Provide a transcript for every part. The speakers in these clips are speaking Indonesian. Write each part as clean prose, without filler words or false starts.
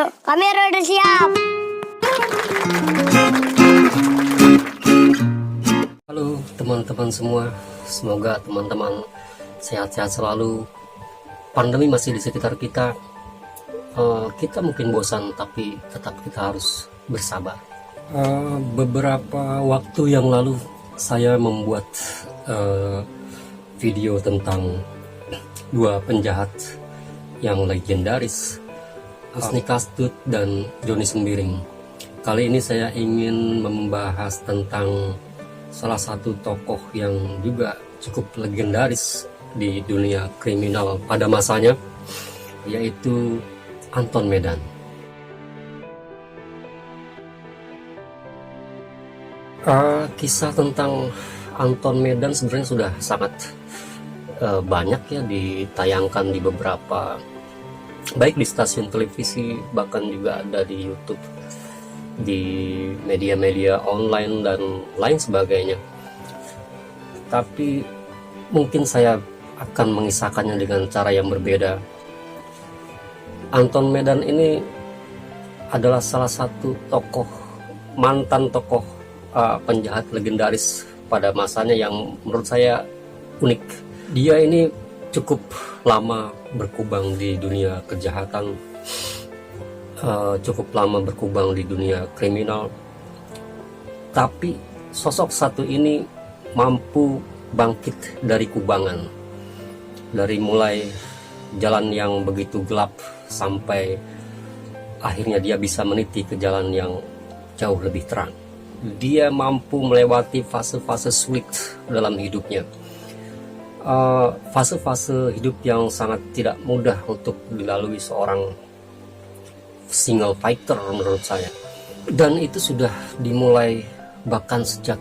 Kamera udah siap. Halo teman-teman semua, semoga teman-teman sehat-sehat selalu. Pandemi masih di sekitar kita. Kita mungkin bosan, tapi tetap kita harus bersabar. Beberapa waktu yang lalu saya membuat video tentang dua penjahat yang legendaris, Husni Kastut dan Joni Sembiring. Kali ini saya ingin membahas tentang salah satu tokoh yang juga cukup legendaris di dunia kriminal pada masanya, yaitu Anton Medan. Kisah tentang Anton Medan sebenarnya sudah sangat banyak ya ditayangkan di beberapa, baik di stasiun televisi, bahkan juga ada di YouTube, di media-media online dan lain sebagainya. Tapi mungkin saya akan mengisahkannya dengan cara yang berbeda. Anton Medan ini adalah salah satu tokoh, mantan tokoh penjahat legendaris pada masanya yang menurut saya unik. Dia ini cukup lama berkubang di dunia kejahatan, cukup lama berkubang di dunia kriminal, tapi sosok satu ini mampu bangkit dari kubangan, dari mulai jalan yang begitu gelap sampai akhirnya dia bisa meniti ke jalan yang jauh lebih terang. Dia mampu melewati fase-fase sulit dalam hidupnya, fase-fase hidup yang sangat tidak mudah untuk dilalui seorang single fighter menurut saya. Dan itu sudah dimulai bahkan sejak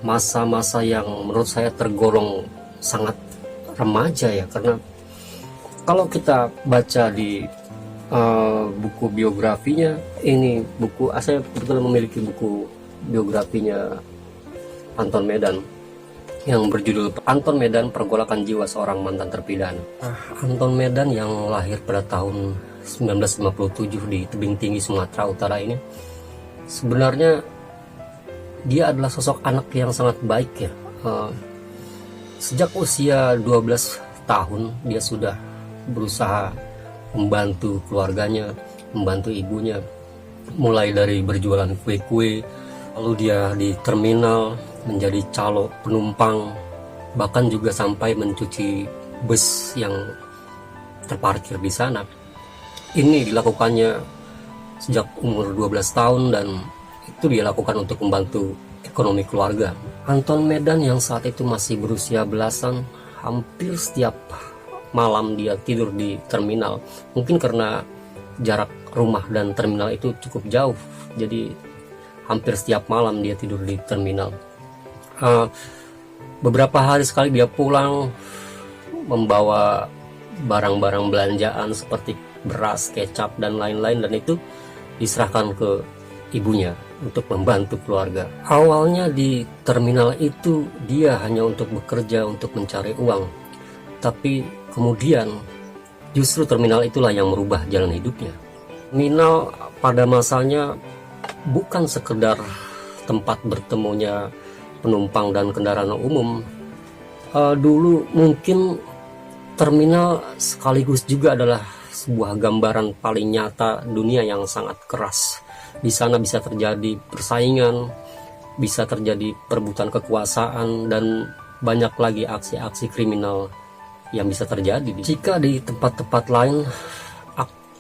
masa-masa yang menurut saya tergolong sangat remaja ya, karena kalau kita baca di buku biografinya, ini buku, saya kebetulan memiliki buku biografinya Anton Medan yang berjudul Anton Medan, Pergolakan Jiwa Seorang Mantan Terpidana. Anton Medan yang lahir pada tahun 1957 di Tebing Tinggi, Sumatera Utara ini, sebenarnya dia adalah sosok anak yang sangat baik ya. Sejak usia 12 tahun dia sudah berusaha membantu keluarganya, membantu ibunya, mulai dari berjualan kue-kue, lalu dia di terminal menjadi calo penumpang, bahkan juga sampai mencuci bus yang terparkir di sana. Ini dilakukannya sejak umur 12 tahun dan itu dia lakukan untuk membantu ekonomi keluarga. Anton Medan yang saat itu masih berusia belasan, hampir setiap malam dia tidur di terminal. Mungkin karena jarak rumah dan terminal itu cukup jauh, jadi hampir setiap malam dia tidur di terminal. Beberapa hari sekali dia pulang membawa barang-barang belanjaan seperti beras, kecap, dan lain-lain, dan itu diserahkan ke ibunya untuk membantu keluarga. Awalnya di terminal itu dia hanya untuk bekerja, untuk mencari uang, tapi kemudian justru terminal itulah yang merubah jalan hidupnya. Terminal pada masanya bukan sekedar tempat bertemunya penumpang dan kendaraan umum. Dulu mungkin terminal sekaligus juga adalah sebuah gambaran paling nyata dunia yang sangat keras. Di sana bisa terjadi persaingan, bisa terjadi perebutan kekuasaan, dan banyak lagi aksi-aksi kriminal yang bisa terjadi. Jika di tempat-tempat lain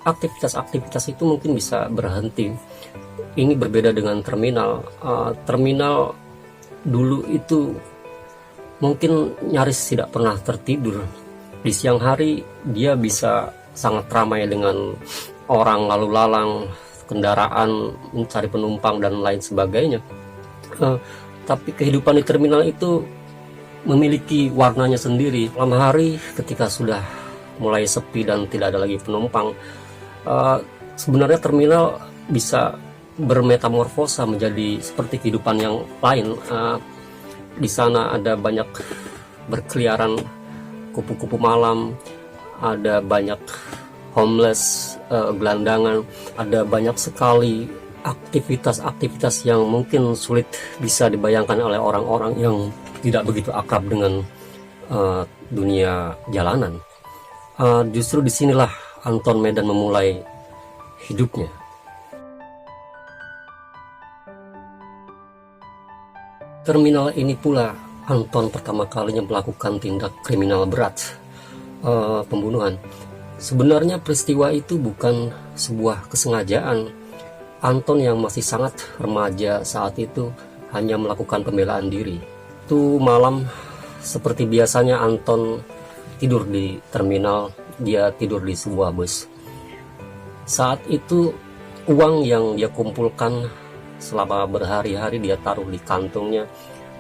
aktivitas-aktivitas itu mungkin bisa berhenti, ini berbeda dengan terminal. Terminal dulu itu mungkin nyaris tidak pernah tertidur. Di siang hari dia bisa sangat ramai dengan orang lalu lalang, kendaraan, mencari penumpang dan lain sebagainya. Tapi kehidupan di terminal itu memiliki warnanya sendiri. Malam hari ketika sudah mulai sepi dan tidak ada lagi penumpang, sebenarnya terminal bisa bermetamorfosa menjadi seperti kehidupan yang lain. Di sana ada banyak berkeliaran kupu-kupu malam, ada banyak homeless, gelandangan. Ada banyak sekali aktivitas-aktivitas yang mungkin sulit bisa dibayangkan oleh orang-orang yang tidak begitu akrab dengan dunia jalanan. Justru disinilah Anton Medan memulai hidupnya. Terminal ini pula Anton pertama kalinya melakukan tindak kriminal berat, pembunuhan. Sebenarnya peristiwa itu bukan sebuah kesengajaan. Anton yang masih sangat remaja saat itu hanya melakukan pembelaan diri. Itu malam, seperti biasanya Anton tidur di terminal, dia tidur di sebuah bus. Saat itu uang yang dia kumpulkan selama berhari-hari dia taruh di kantongnya,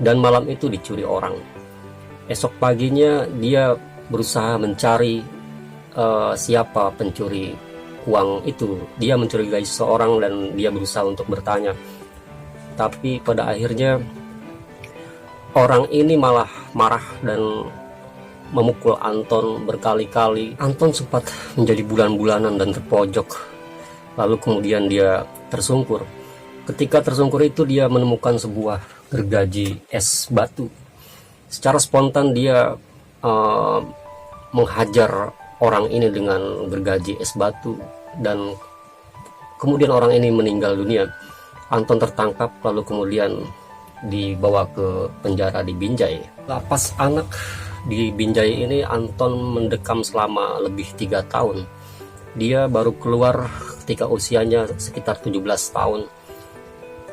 dan malam itu dicuri orang. Esok paginya dia berusaha mencari siapa pencuri uang itu. Dia mencurigai seseorang dan dia berusaha untuk bertanya, tapi pada akhirnya orang ini malah marah dan memukul Anton berkali-kali. Anton sempat menjadi bulan-bulanan dan terpojok, lalu kemudian dia tersungkur. Ketika tersungkur itu dia menemukan sebuah gergaji es batu. Secara spontan dia menghajar orang ini dengan gergaji es batu, dan kemudian orang ini meninggal dunia. Anton tertangkap lalu kemudian dibawa ke penjara di Binjai. Lapas anak di Binjai ini Anton mendekam selama lebih 3 tahun. Dia baru keluar ketika usianya sekitar 17 tahun.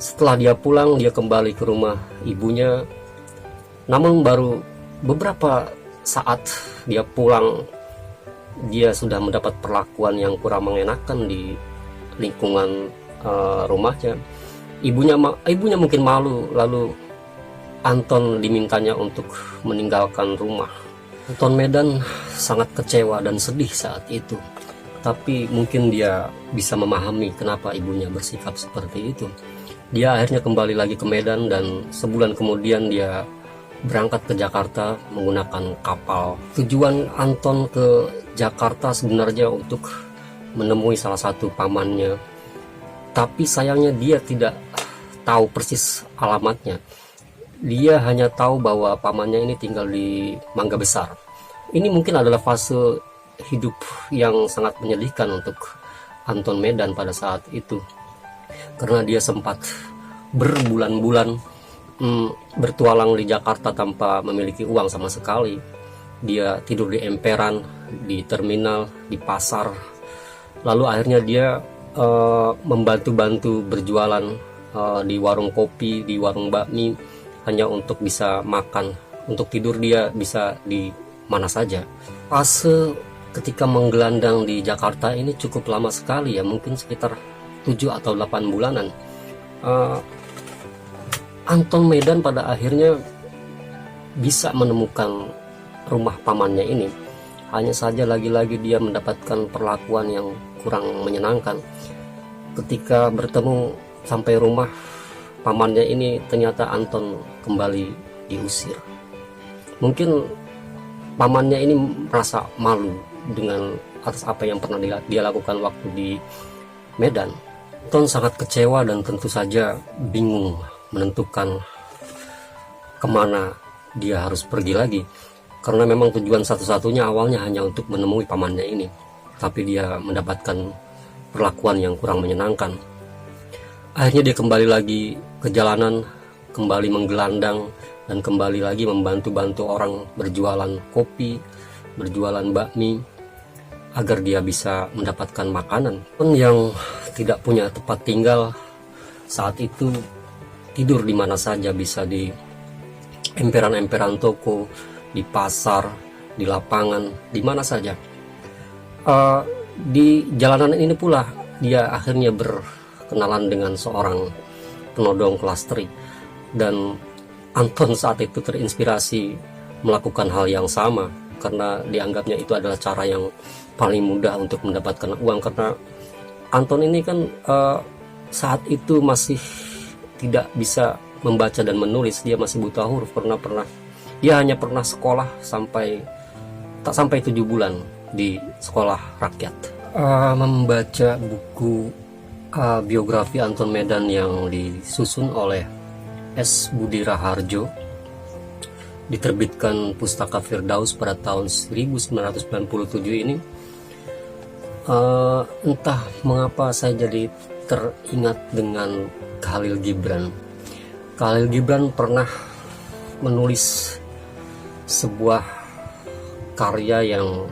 Setelah dia pulang, dia kembali ke rumah ibunya. Namun baru beberapa saat dia pulang, dia sudah mendapat perlakuan yang kurang mengenakan di lingkungan rumahnya. Ibunya mungkin malu, lalu Anton dimintanya untuk meninggalkan rumah. Anton Medan sangat kecewa dan sedih saat itu. Tapi mungkin dia bisa memahami kenapa ibunya bersikap seperti itu. Dia akhirnya kembali lagi ke Medan, dan sebulan kemudian dia berangkat ke Jakarta menggunakan kapal. Tujuan Anton ke Jakarta sebenarnya untuk menemui salah satu pamannya. Tapi sayangnya dia tidak tahu persis alamatnya. Dia hanya tahu bahwa pamannya ini tinggal di Mangga Besar. Ini mungkin adalah fase hidup yang sangat menyedihkan untuk Anton Medan pada saat itu, karena dia sempat berbulan-bulan bertualang di Jakarta tanpa memiliki uang sama sekali. Dia tidur di emperan, di terminal, di pasar. Lalu akhirnya dia membantu-bantu berjualan di warung kopi, di warung bakmi, hanya untuk bisa makan. Untuk tidur dia bisa di mana saja. Fase ketika menggelandang di Jakarta ini cukup lama sekali ya, mungkin sekitar 7 atau 8 bulanan. Anton Medan pada akhirnya bisa menemukan rumah pamannya ini. Hanya saja lagi-lagi dia mendapatkan perlakuan yang kurang menyenangkan. Ketika bertemu sampai rumah pamannya ini, ternyata Anton kembali diusir. Mungkin pamannya ini merasa malu dengan atas apa yang pernah dia lakukan waktu di Medan. Anton sangat kecewa dan tentu saja bingung menentukan kemana dia harus pergi lagi, karena memang tujuan satu-satunya awalnya hanya untuk menemui pamannya ini, tapi dia mendapatkan perlakuan yang kurang menyenangkan. Akhirnya dia kembali lagi ke jalanan, kembali menggelandang, dan kembali lagi membantu-bantu orang berjualan kopi, berjualan bakmi, agar dia bisa mendapatkan makanan. Pun yang tidak punya tempat tinggal saat itu tidur di mana saja, bisa di emperan-emperan toko, di pasar, di lapangan, di mana saja. Di jalanan ini pula dia akhirnya berkenalan dengan seorang penodong kelas teri, dan Anton saat itu terinspirasi melakukan hal yang sama, karena dianggapnya itu adalah cara yang paling mudah untuk mendapatkan uang. Karena Anton ini kan saat itu masih tidak bisa membaca dan menulis, dia masih buta huruf. Dia hanya pernah sekolah tak sampai 7 bulan di sekolah rakyat. Membaca buku biografi Anton Medan yang disusun oleh S. Budi Raharjo, diterbitkan Pustaka Firdaus pada tahun 1997 ini, entah mengapa saya jadi teringat dengan Khalil Gibran. Khalil Gibran pernah menulis sebuah karya yang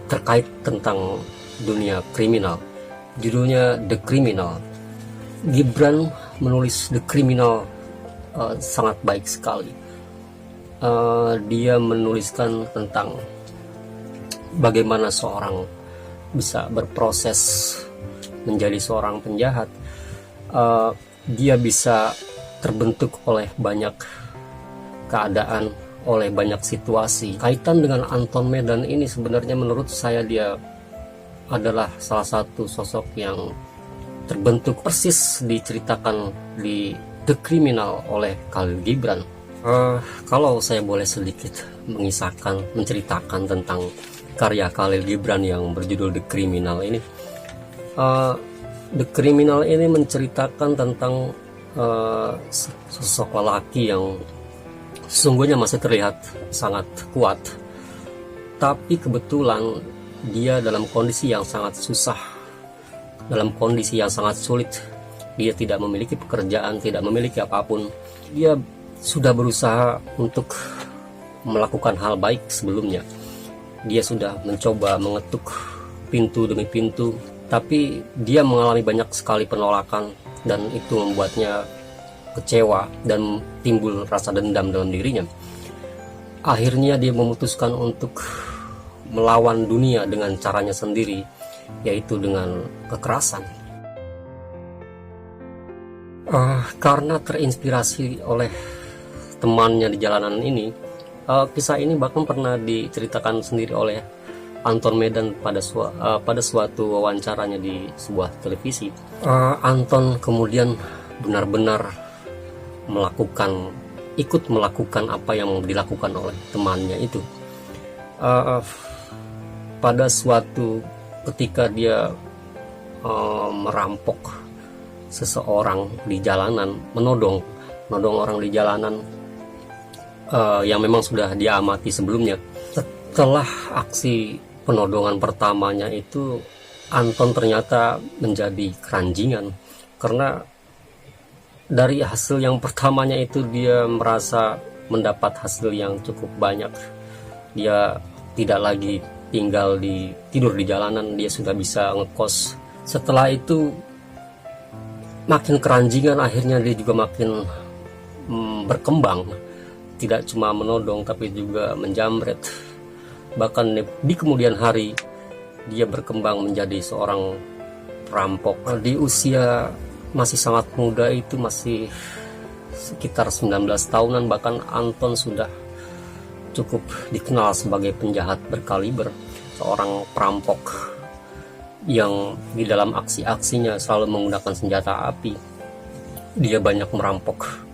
terkait tentang dunia kriminal, judulnya The Criminal. Gibran menulis The Criminal sangat baik sekali. Dia menuliskan tentang bagaimana seorang bisa berproses menjadi seorang penjahat. Dia bisa terbentuk oleh banyak keadaan, oleh banyak situasi. Kaitan dengan Anton Medan ini sebenarnya menurut saya dia adalah salah satu sosok yang terbentuk persis diceritakan di The Criminal oleh Khalil Gibran. Kalau saya boleh sedikit menceritakan tentang karya Khalil Gibran yang berjudul The Criminal ini. The Criminal ini menceritakan tentang sosok lelaki yang sesungguhnya masih terlihat sangat kuat, tapi kebetulan dia dalam kondisi yang sangat susah, dalam kondisi yang sangat sulit. Dia tidak memiliki pekerjaan, tidak memiliki apapun. Dia sudah berusaha untuk melakukan hal baik sebelumnya. Dia sudah mencoba mengetuk pintu demi pintu, tapi dia mengalami banyak sekali penolakan, dan itu membuatnya kecewa dan timbul rasa dendam dalam dirinya. Akhirnya dia memutuskan untuk melawan dunia dengan caranya sendiri, yaitu dengan kekerasan. Karena terinspirasi oleh temannya di jalanan ini, kisah ini bahkan pernah diceritakan sendiri oleh Anton Medan pada suatu wawancaranya di sebuah televisi. Anton kemudian benar-benar ikut melakukan apa yang dilakukan oleh temannya itu. Pada suatu ketika dia merampok seseorang di jalanan, menodong orang di jalanan yang memang sudah dia amati sebelumnya. Setelah aksi penodongan pertamanya itu, Anton ternyata menjadi keranjingan karena dari hasil yang pertamanya itu dia merasa mendapat hasil yang cukup banyak. Dia tidak lagi tidur di jalanan, dia sudah bisa ngekos. Setelah itu makin keranjingan, akhirnya dia juga makin berkembang. Tidak cuma menodong tapi juga menjamret. Bahkan di kemudian hari dia berkembang menjadi seorang perampok. Di usia masih sangat muda itu, masih sekitar 19 tahunan, bahkan Anton sudah cukup dikenal sebagai penjahat berkaliber, seorang perampok yang di dalam aksi-aksinya selalu menggunakan senjata api. Dia banyak merampok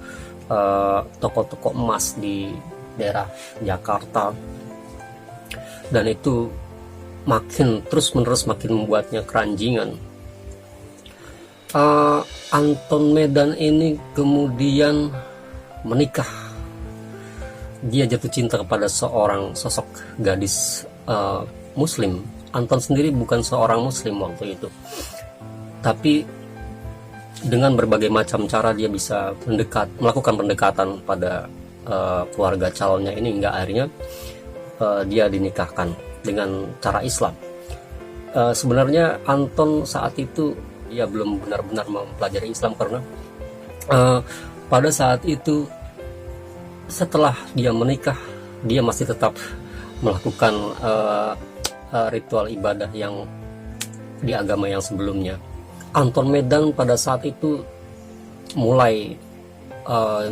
toko-toko emas di daerah Jakarta, dan itu terus-menerus makin membuatnya keranjingan. Anton Medan ini kemudian menikah. Dia jatuh cinta kepada seorang sosok gadis muslim. Anton sendiri bukan seorang muslim waktu itu, tapi dengan berbagai macam cara dia bisa melakukan pendekatan pada keluarga calonnya ini, hingga akhirnya dia dinikahkan dengan cara Islam. Sebenarnya Anton saat itu dia belum benar-benar mempelajari Islam, karena pada saat itu setelah dia menikah, dia masih tetap melakukan ritual ibadah yang di agama yang sebelumnya. Anton Medan pada saat itu mulai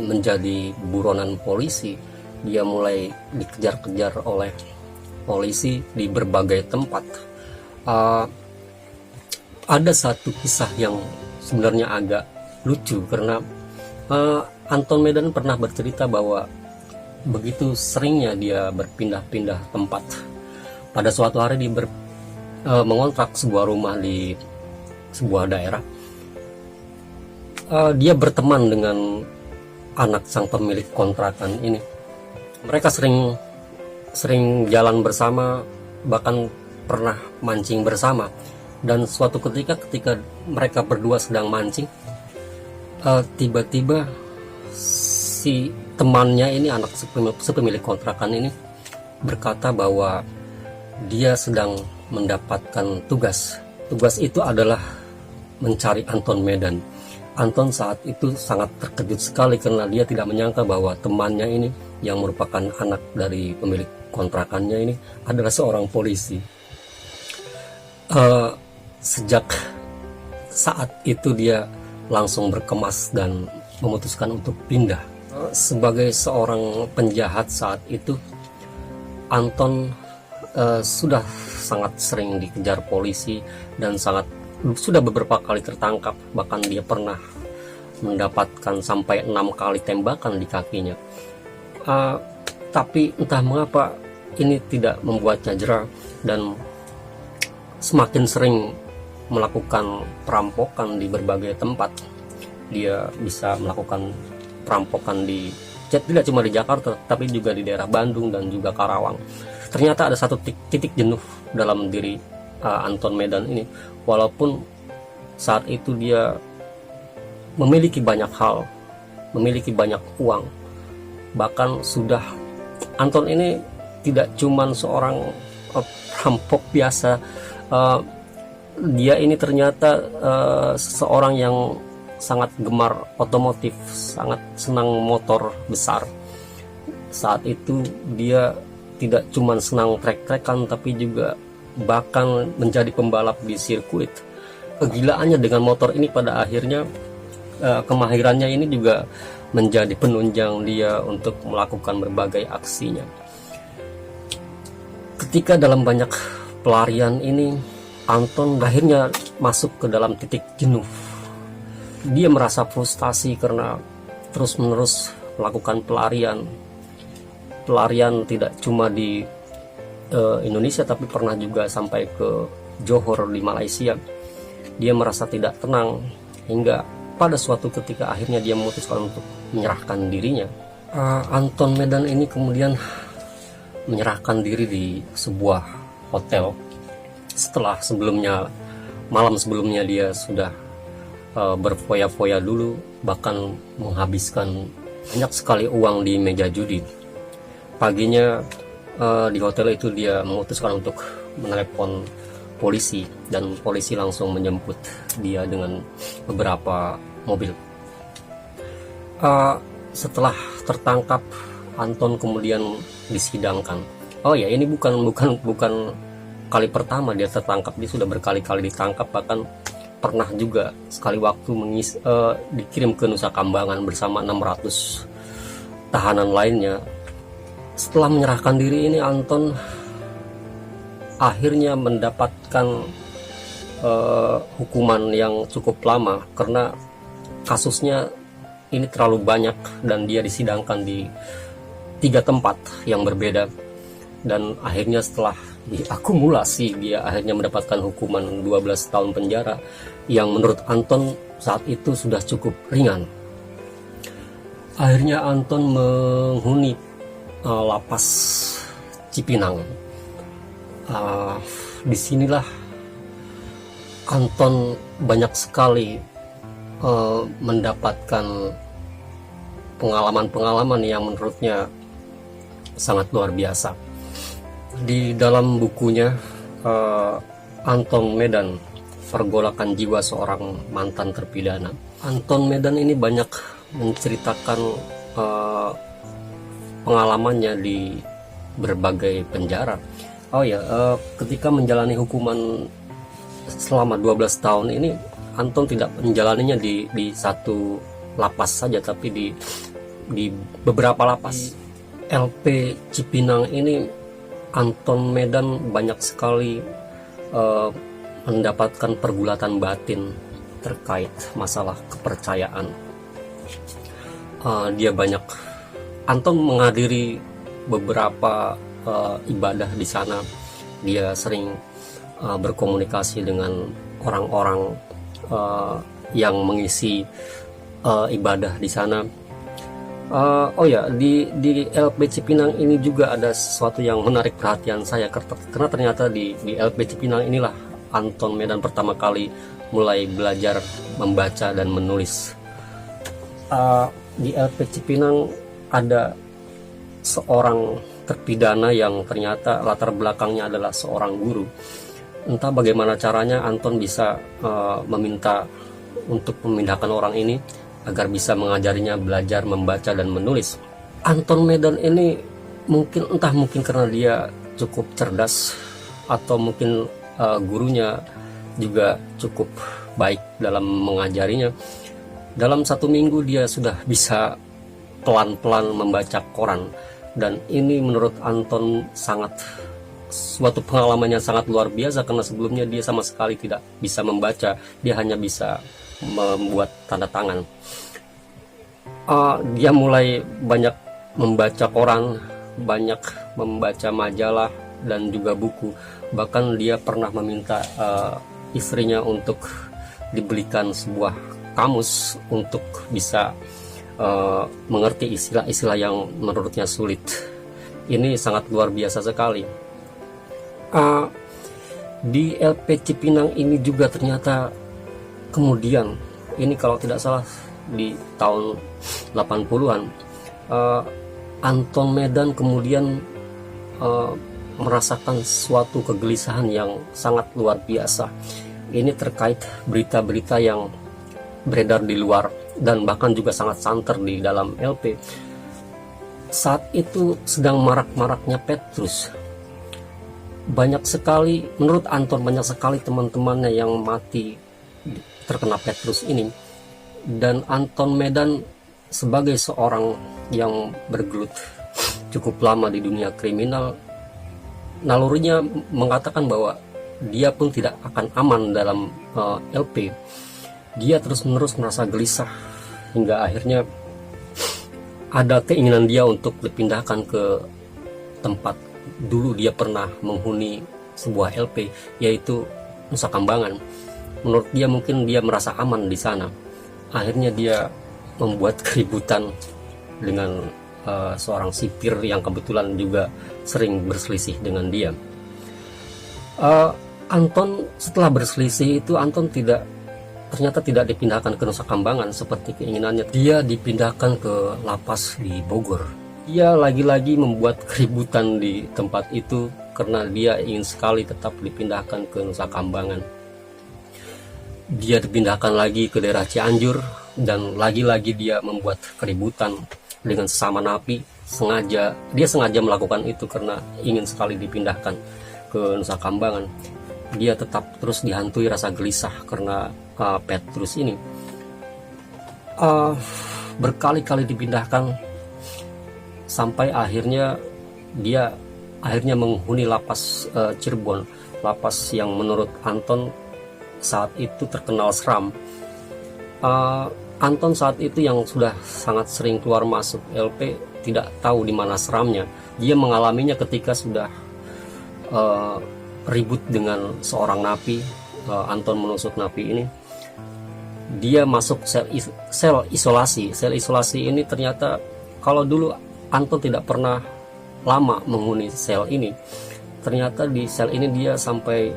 menjadi buronan polisi. Dia mulai dikejar-kejar oleh polisi di berbagai tempat. Ada satu kisah yang sebenarnya agak lucu, karena Anton Medan pernah bercerita bahwa begitu seringnya dia berpindah-pindah tempat. Pada suatu hari dia mengontrak sebuah rumah di sebuah daerah. Dia berteman dengan anak sang pemilik kontrakan ini. Mereka sering jalan bersama, bahkan pernah mancing bersama. Dan suatu ketika mereka berdua sedang mancing, tiba-tiba si temannya ini, anak sepemilik kontrakan ini, berkata bahwa dia sedang mendapatkan tugas. Tugas itu adalah mencari Anton Medan. Anton saat itu sangat terkejut sekali karena dia tidak menyangka bahwa temannya ini, yang merupakan anak dari pemilik kontrakannya ini, adalah seorang polisi. Sejak saat itu dia langsung berkemas dan memutuskan untuk pindah. Sebagai seorang penjahat saat itu, Anton sudah sangat sering dikejar polisi dan sudah beberapa kali tertangkap. Bahkan dia pernah mendapatkan sampai 6 kali tembakan di kakinya. Tapi entah mengapa ini tidak membuatnya jera, dan semakin sering melakukan perampokan di berbagai tempat. Dia bisa melakukan perampokan tidak cuma di Jakarta, tapi juga di daerah Bandung dan juga Karawang. Ternyata ada satu titik jenuh dalam diri Anton Medan ini. Walaupun saat itu dia memiliki banyak hal, memiliki banyak uang, bahkan Anton ini tidak cuma seorang perampok biasa. Dia ini ternyata seorang yang sangat gemar otomotif, sangat senang motor besar. Saat itu dia tidak cuma senang trek-trekan, tapi juga bahkan menjadi pembalap di sirkuit. Kegilaannya dengan motor ini pada akhirnya, kemahirannya ini juga menjadi penunjang dia untuk melakukan berbagai aksinya. Ketika dalam banyak pelarian ini, Anton akhirnya masuk ke dalam titik jenuh. Dia merasa frustasi karena terus-menerus melakukan pelarian. Pelarian tidak cuma di Indonesia, tapi pernah juga sampai ke Johor di Malaysia. Dia merasa tidak tenang, hingga pada suatu ketika akhirnya dia memutuskan untuk menyerahkan dirinya. Anton Medan ini kemudian menyerahkan diri di sebuah hotel setelah malam sebelumnya dia sudah berfoya-foya dulu, bahkan menghabiskan banyak sekali uang di meja judi. Paginya di hotel itu dia memutuskan untuk menelepon polisi, dan polisi langsung menjemput dia dengan beberapa mobil. Setelah tertangkap, Anton kemudian disidangkan. Oh ya, ini bukan kali pertama dia tertangkap. Dia sudah berkali-kali ditangkap, bahkan pernah juga sekali waktu dikirim ke Nusa Kambangan bersama 600 tahanan lainnya. Setelah menyerahkan diri ini, Anton akhirnya mendapatkan hukuman yang cukup lama karena kasusnya ini terlalu banyak dan dia disidangkan di 3 tempat yang berbeda. Dan akhirnya setelah diakumulasi, dia akhirnya mendapatkan hukuman 12 tahun penjara yang menurut Anton saat itu sudah cukup ringan. Akhirnya Anton menghuni lapas Cipinang. Disinilah Anton banyak sekali mendapatkan pengalaman-pengalaman yang menurutnya sangat luar biasa. Di dalam bukunya Anton Medan, Pergolakan Jiwa Seorang Mantan Terpidana, Anton Medan ini banyak menceritakan pengalamannya di berbagai penjara. Oh ya, ketika menjalani hukuman selama 12 tahun ini, Anton tidak menjalaninya di satu lapas saja, tapi di beberapa lapas. LP Cipinang ini, Anton Medan banyak sekali mendapatkan pergulatan batin terkait masalah kepercayaan. Anton menghadiri beberapa ibadah di sana. Dia sering berkomunikasi dengan orang-orang yang mengisi ibadah di sana. Oh ya, di LP Cipinang ini juga ada sesuatu yang menarik perhatian saya, karena ternyata di LP Cipinang inilah Anton Medan pertama kali mulai belajar membaca dan menulis. Di LP Cipinang ada seorang terpidana yang ternyata latar belakangnya adalah seorang guru. Entah bagaimana caranya Anton bisa meminta untuk memindahkan orang ini agar bisa mengajarinya belajar membaca dan menulis. Anton Medan ini mungkin karena dia cukup cerdas, atau mungkin gurunya juga cukup baik dalam mengajarinya. Dalam 1 minggu dia sudah bisa pelan-pelan membaca koran, dan ini menurut Anton suatu pengalaman yang sangat luar biasa, karena sebelumnya dia sama sekali tidak bisa membaca, dia hanya bisa membuat tanda tangan. Dia mulai banyak membaca koran, banyak membaca majalah dan juga buku. Bahkan dia pernah meminta istrinya untuk dibelikan sebuah kamus untuk bisa mengerti istilah-istilah yang menurutnya sulit. Ini sangat luar biasa sekali. Di LP Cipinang ini juga ternyata kemudian, ini kalau tidak salah di tahun 80-an, Anton Medan kemudian merasakan suatu kegelisahan yang sangat luar biasa. Ini terkait berita-berita yang beredar di luar dan bahkan juga sangat santer di dalam LP. Saat itu sedang marak-maraknya Petrus. Menurut Anton banyak sekali teman-temannya yang mati terkena Petrus ini. Dan Anton Medan sebagai seorang yang bergelut cukup lama di dunia kriminal, nalurinya mengatakan bahwa dia pun tidak akan aman dalam LP. Dia terus-menerus merasa gelisah hingga akhirnya ada keinginan dia untuk dipindahkan ke tempat dulu dia pernah menghuni sebuah LP, yaitu Nusa Kambangan. Menurut dia mungkin dia merasa aman di sana. Akhirnya dia membuat keributan dengan seorang sipir yang kebetulan juga sering berselisih dengan dia. Anton setelah berselisih itu, Anton ternyata tidak dipindahkan ke Nusa Kambangan seperti keinginannya. Dia dipindahkan ke lapas di Bogor. Dia lagi-lagi membuat keributan di tempat itu karena dia ingin sekali tetap dipindahkan ke Nusa Kambangan. Dia dipindahkan lagi ke daerah Cianjur, dan lagi-lagi dia membuat keributan dengan sesama napi. Dia sengaja melakukan itu karena ingin sekali dipindahkan ke Nusa Kambangan. Dia tetap terus dihantui rasa gelisah karena Petrus ini. Berkali-kali dipindahkan sampai akhirnya dia menghuni lapas Cirebon, lapas yang menurut Anton saat itu terkenal seram. Anton saat itu yang sudah sangat sering keluar masuk LP tidak tahu di mana seramnya. Dia mengalaminya ketika sudah ribut dengan seorang napi. Anton menusuk napi ini. Dia masuk sel isolasi. Sel isolasi ini ternyata, kalau dulu Anton tidak pernah lama menghuni sel ini, ternyata di sel ini dia sampai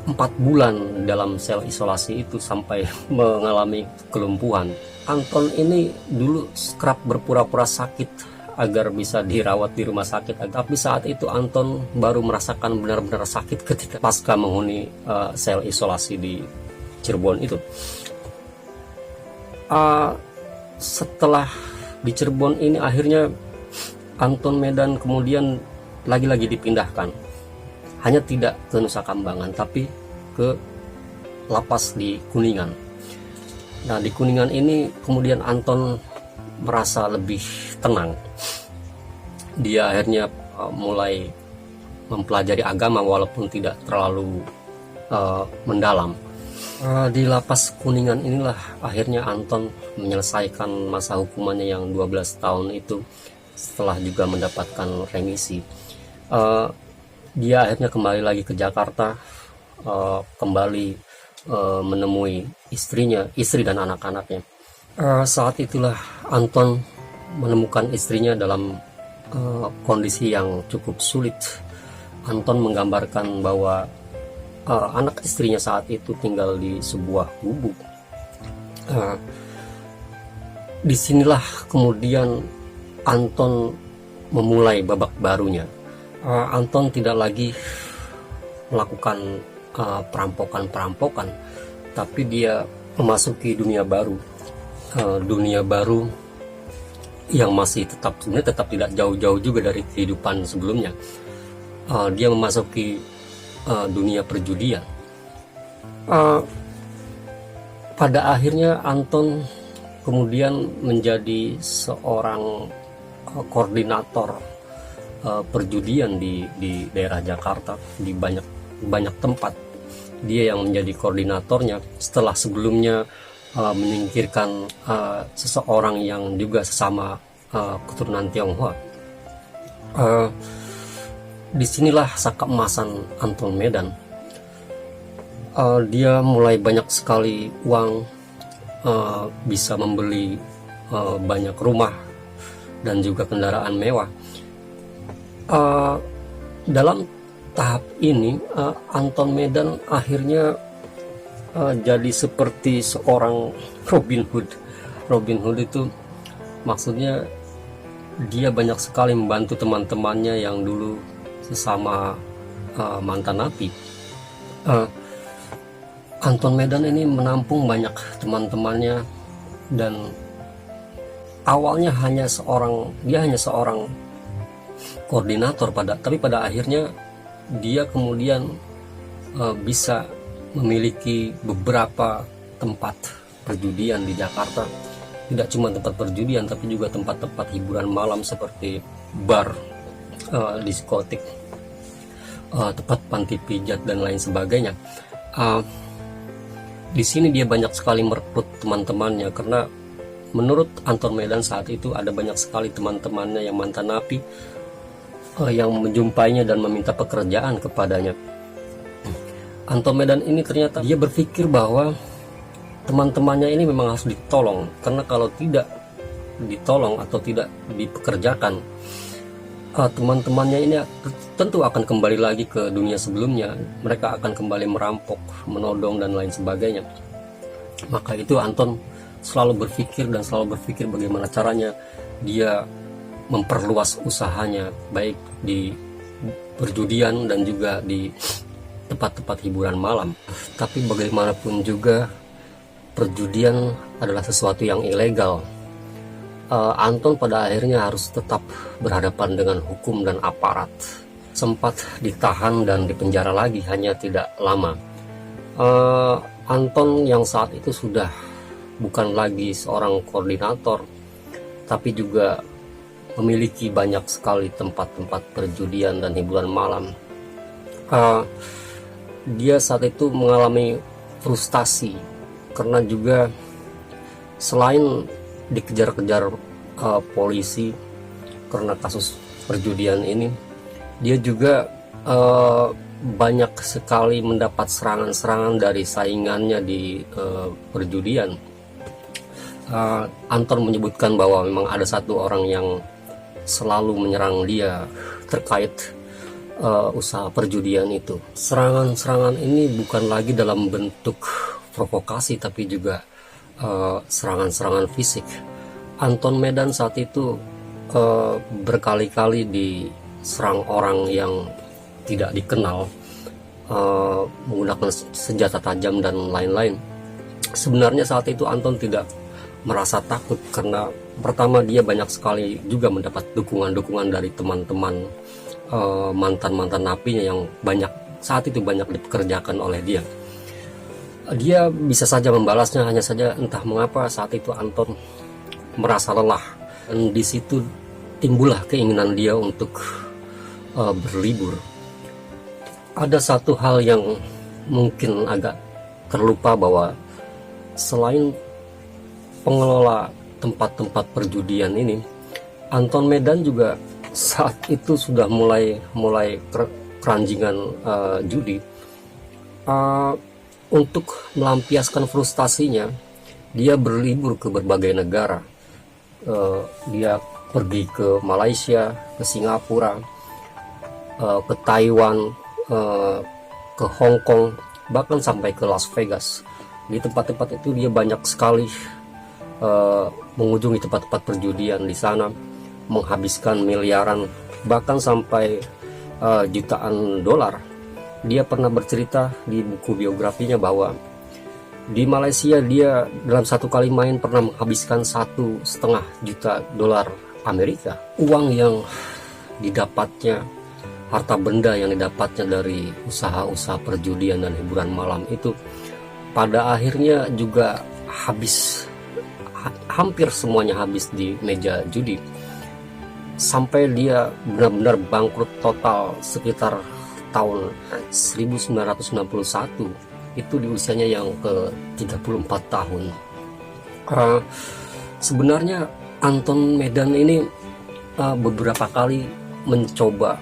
4 bulan dalam sel isolasi itu sampai mengalami kelumpuhan. Anton ini dulu kerap berpura-pura sakit agar bisa dirawat di rumah sakit, tapi saat itu Anton baru merasakan benar-benar sakit ketika pasca menghuni sel isolasi di Cirebon itu. Setelah di Cirebon ini akhirnya Anton Medan kemudian lagi-lagi dipindahkan, hanya tidak ke Nusa Kambangan tapi ke lapas di Kuningan. Nah, di Kuningan ini kemudian Anton merasa lebih tenang. Dia akhirnya mulai mempelajari agama walaupun tidak terlalu mendalam. Di lapas Kuningan inilah akhirnya Anton menyelesaikan masa hukumannya yang 12 tahun itu setelah juga mendapatkan remisi. Dia akhirnya kembali lagi ke Jakarta, kembali menemui istri dan anak-anaknya. Saat itulah Anton menemukan istrinya dalam kondisi yang cukup sulit. Anton menggambarkan bahwa anak istrinya saat itu tinggal di sebuah gubuk. Disinilah kemudian Anton memulai babak barunya. Anton tidak lagi melakukan perampokan-perampokan, tapi dia memasuki dunia baru. Dunia baru yang masih sebenarnya tetap tidak jauh-jauh juga dari kehidupan sebelumnya. Dia memasuki dunia perjudian. Pada akhirnya Anton kemudian menjadi seorang koordinator perjudian di daerah Jakarta, di banyak tempat. Dia yang menjadi koordinatornya setelah sebelumnya menyingkirkan seseorang yang juga sesama keturunan Tionghoa. Disinilah saka emasan Anton Medan. Dia mulai banyak sekali uang, bisa membeli banyak rumah dan juga kendaraan mewah. Dalam tahap ini Anton Medan akhirnya jadi seperti seorang Robin Hood. Robin Hood itu maksudnya dia banyak sekali membantu teman-temannya yang dulu sesama mantan napi. Anton Medan ini menampung banyak teman-temannya, dan awalnya dia hanya seorang koordinator tapi pada akhirnya dia kemudian bisa memiliki beberapa tempat perjudian di Jakarta. Tidak cuma tempat perjudian, tapi juga tempat-tempat hiburan malam seperti bar, diskotik, tempat panti pijat dan lain sebagainya. Di sini dia banyak sekali merekrut teman-temannya, karena menurut Anton Medan saat itu ada banyak sekali teman-temannya yang mantan napi yang menjumpainya dan meminta pekerjaan kepadanya. Anton Medan ini ternyata dia berpikir bahwa teman-temannya ini memang harus ditolong, karena kalau tidak ditolong atau tidak dipekerjakan, teman-temannya ini tentu akan kembali lagi ke dunia sebelumnya. Mereka akan kembali merampok, menodong dan lain sebagainya. Maka itu Anton selalu berpikir bagaimana caranya dia memperluas usahanya, baik di perjudian dan juga di tempat-tempat hiburan malam. Tapi bagaimanapun juga perjudian adalah sesuatu yang ilegal. Anton pada akhirnya harus tetap berhadapan dengan hukum dan aparat. Sempat ditahan dan dipenjara lagi, hanya tidak lama. Anton yang saat itu sudah bukan lagi seorang koordinator, tapi juga memiliki banyak sekali tempat-tempat perjudian dan hiburan malam. Dia saat itu mengalami frustasi, karena juga selain dikejar-kejar polisi karena kasus perjudian ini, dia juga banyak sekali mendapat serangan-serangan dari saingannya di perjudian. Anton menyebutkan bahwa memang ada satu orang yang selalu menyerang dia terkait usaha perjudian itu. Serangan-serangan ini bukan lagi dalam bentuk provokasi, tapi juga serangan-serangan fisik. Anton Medan saat itu berkali-kali diserang orang yang tidak dikenal, menggunakan senjata tajam dan lain-lain. Sebenarnya saat itu Anton tidak merasa takut, karena pertama dia banyak sekali juga mendapat dukungan-dukungan dari teman-teman mantan-mantan napinya yang saat itu banyak dipekerjakan oleh dia. Dia bisa saja membalasnya, hanya saja entah mengapa saat itu Anton merasa lelah, dan di situ timbullah keinginan dia untuk berlibur. Ada satu hal yang mungkin agak terlupa, bahwa selain pengelola tempat-tempat perjudian ini, Anton Medan juga saat itu sudah mulai keranjingan judi. Untuk melampiaskan frustasinya, dia berlibur ke berbagai negara. Dia pergi ke Malaysia, ke Singapura, ke Taiwan, ke Hong Kong, bahkan sampai ke Las Vegas. Di tempat-tempat itu dia banyak sekali mengunjungi tempat-tempat perjudian di sana, menghabiskan miliaran, bahkan sampai jutaan dolar. Dia pernah bercerita di buku biografinya bahwa di Malaysia dia dalam satu kali main pernah menghabiskan 1,5 juta dolar Amerika. Uang yang didapatnya, harta benda yang didapatnya dari usaha-usaha perjudian dan hiburan malam itu pada akhirnya juga habis, hampir semuanya habis di meja judi, sampai dia benar-benar bangkrut total sekitar tahun 1961, itu di usianya yang ke 34 tahun. Sebenarnya Anton Medan ini beberapa kali mencoba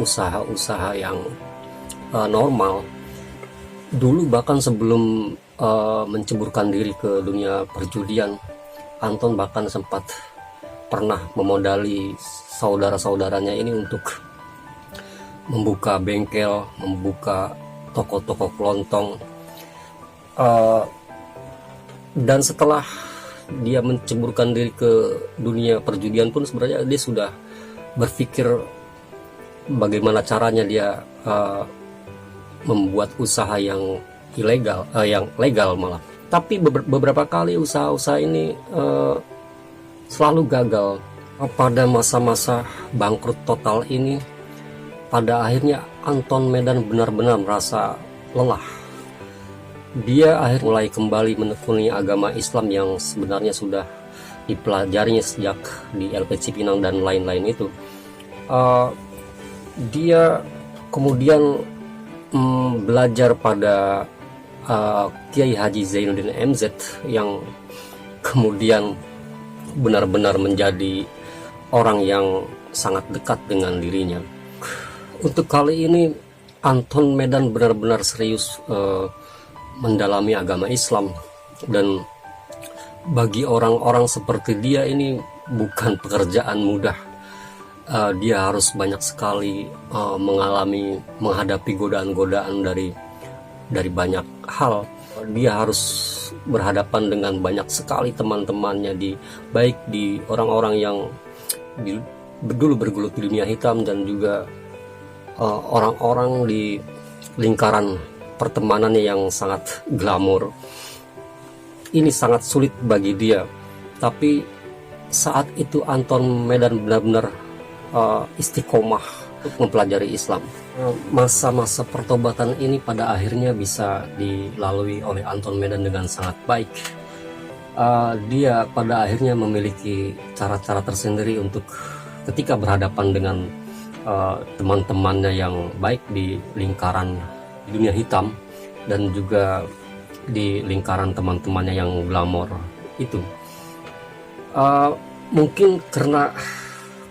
usaha-usaha yang normal. Dulu bahkan sebelum menceburkan diri ke dunia perjudian, Anton bahkan sempat pernah memodali saudara-saudaranya ini untuk membuka bengkel, membuka toko-toko kelontong. Dan setelah dia menceburkan diri ke dunia perjudian pun sebenarnya dia sudah berpikir bagaimana caranya dia membuat usaha yang ilegal, yang legal malah. Tapi beberapa kali usaha-usaha ini selalu gagal. Pada masa-masa bangkrut total ini, pada akhirnya Anton Medan benar-benar merasa lelah. Dia akhirnya mulai kembali menekuni agama Islam yang sebenarnya sudah dipelajarinya sejak di LP Cipinang dan lain-lain itu. Dia kemudian belajar pada Kiai Haji Zainuddin MZ yang kemudian benar-benar menjadi orang yang sangat dekat dengan dirinya. Untuk kali ini Anton Medan benar-benar serius mendalami agama Islam, dan bagi orang-orang seperti dia ini bukan pekerjaan mudah. Dia harus banyak sekali menghadapi godaan-godaan dari banyak hal. Dia harus berhadapan dengan banyak sekali teman-temannya, baik di orang-orang yang dulu bergelut di dunia hitam, dan juga orang-orang di lingkaran pertemanannya yang sangat glamor. Ini sangat sulit bagi dia, tapi saat itu Anton Medan benar-benar istiqomah untuk mempelajari Islam. Masa-masa pertobatan ini pada akhirnya bisa dilalui oleh Anton Medan dengan sangat baik. Dia pada akhirnya memiliki cara-cara tersendiri untuk ketika berhadapan dengan teman-temannya yang baik di lingkaran dunia hitam dan juga di lingkaran teman-temannya yang glamor itu. Mungkin karena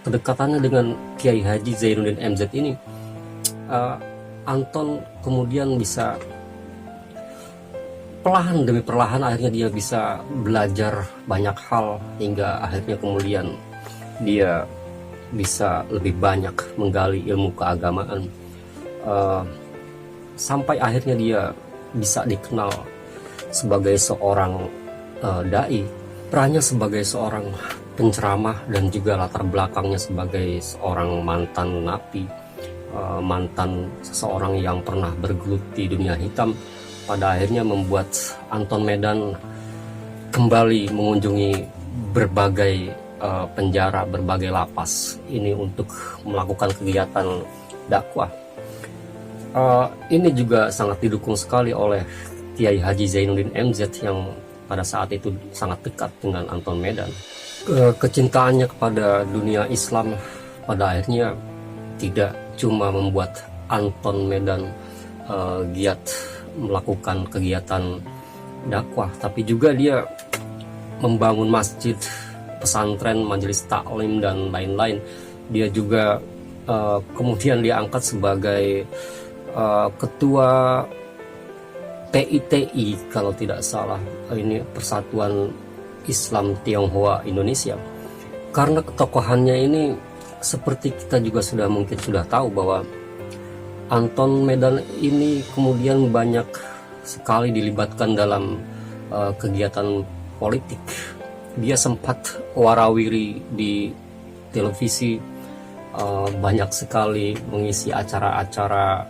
kedekatannya dengan Kiai Haji Zainuddin MZ ini, Anton kemudian bisa perlahan demi perlahan akhirnya dia bisa belajar banyak hal, hingga akhirnya kemudian dia bisa lebih banyak menggali ilmu keagamaan, sampai akhirnya dia bisa dikenal sebagai seorang dai. Perannya sebagai seorang penceramah dan juga latar belakangnya sebagai seorang mantan napi, mantan seseorang yang pernah bergelut di dunia hitam, pada akhirnya membuat Anton Medan kembali mengunjungi berbagai penjara, berbagai lapas ini untuk melakukan kegiatan dakwah. Ini juga sangat didukung sekali oleh Kiai Haji Zainuddin MZ yang pada saat itu sangat dekat dengan Anton Medan. Kecintaannya kepada dunia Islam pada akhirnya tidak cuma membuat Anton Medan giat melakukan kegiatan dakwah, tapi juga dia membangun masjid, pesantren, majelis taklim, dan lain-lain. Dia juga kemudian diangkat sebagai ketua PITI kalau tidak salah, ini Persatuan Islam Tionghoa Indonesia. Karena ketokohannya ini, seperti kita juga mungkin sudah tahu bahwa Anton Medan ini kemudian banyak sekali dilibatkan dalam kegiatan politik. Dia sempat warawiri di televisi, banyak sekali mengisi acara-acara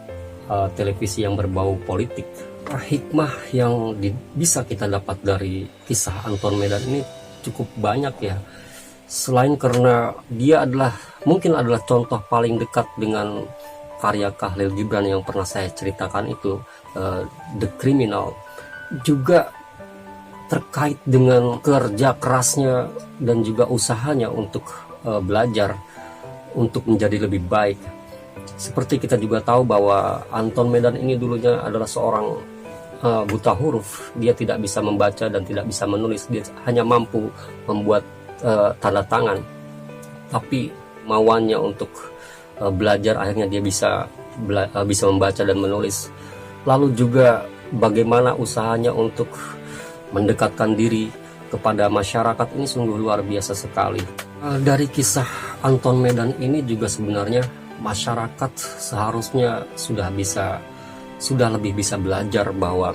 televisi yang berbau politik. Hikmah yang bisa kita dapat dari kisah Anton Medan ini cukup banyak ya. Selain karena dia mungkin adalah contoh paling dekat dengan karya Khalil Gibran yang pernah saya ceritakan itu, The Criminal, juga terkait dengan kerja kerasnya dan juga usahanya untuk belajar untuk menjadi lebih baik. Seperti kita juga tahu bahwa Anton Medan ini dulunya adalah seorang buta huruf. Dia tidak bisa membaca dan tidak bisa menulis. Dia hanya mampu membuat tanda tangan, tapi mauannya untuk belajar, akhirnya dia bisa membaca dan menulis. Lalu juga bagaimana usahanya untuk mendekatkan diri kepada masyarakat ini sungguh luar biasa sekali. Dari kisah Anton Medan ini juga sebenarnya masyarakat seharusnya sudah lebih bisa belajar bahwa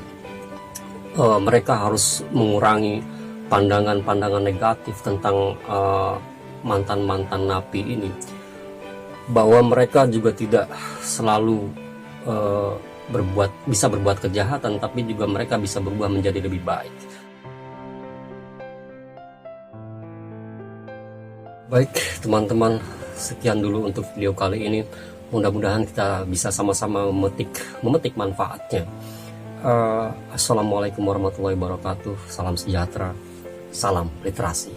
mereka harus mengurangi pandangan-pandangan negatif tentang mantan-mantan napi ini, bahwa mereka juga tidak selalu bisa berbuat kejahatan, tapi juga mereka bisa berubah menjadi lebih baik. Baik teman-teman, sekian dulu untuk video kali ini. Mudah-mudahan kita bisa sama-sama memetik manfaatnya. Assalamualaikum warahmatullahi wabarakatuh. Salam sejahtera, salam literasi.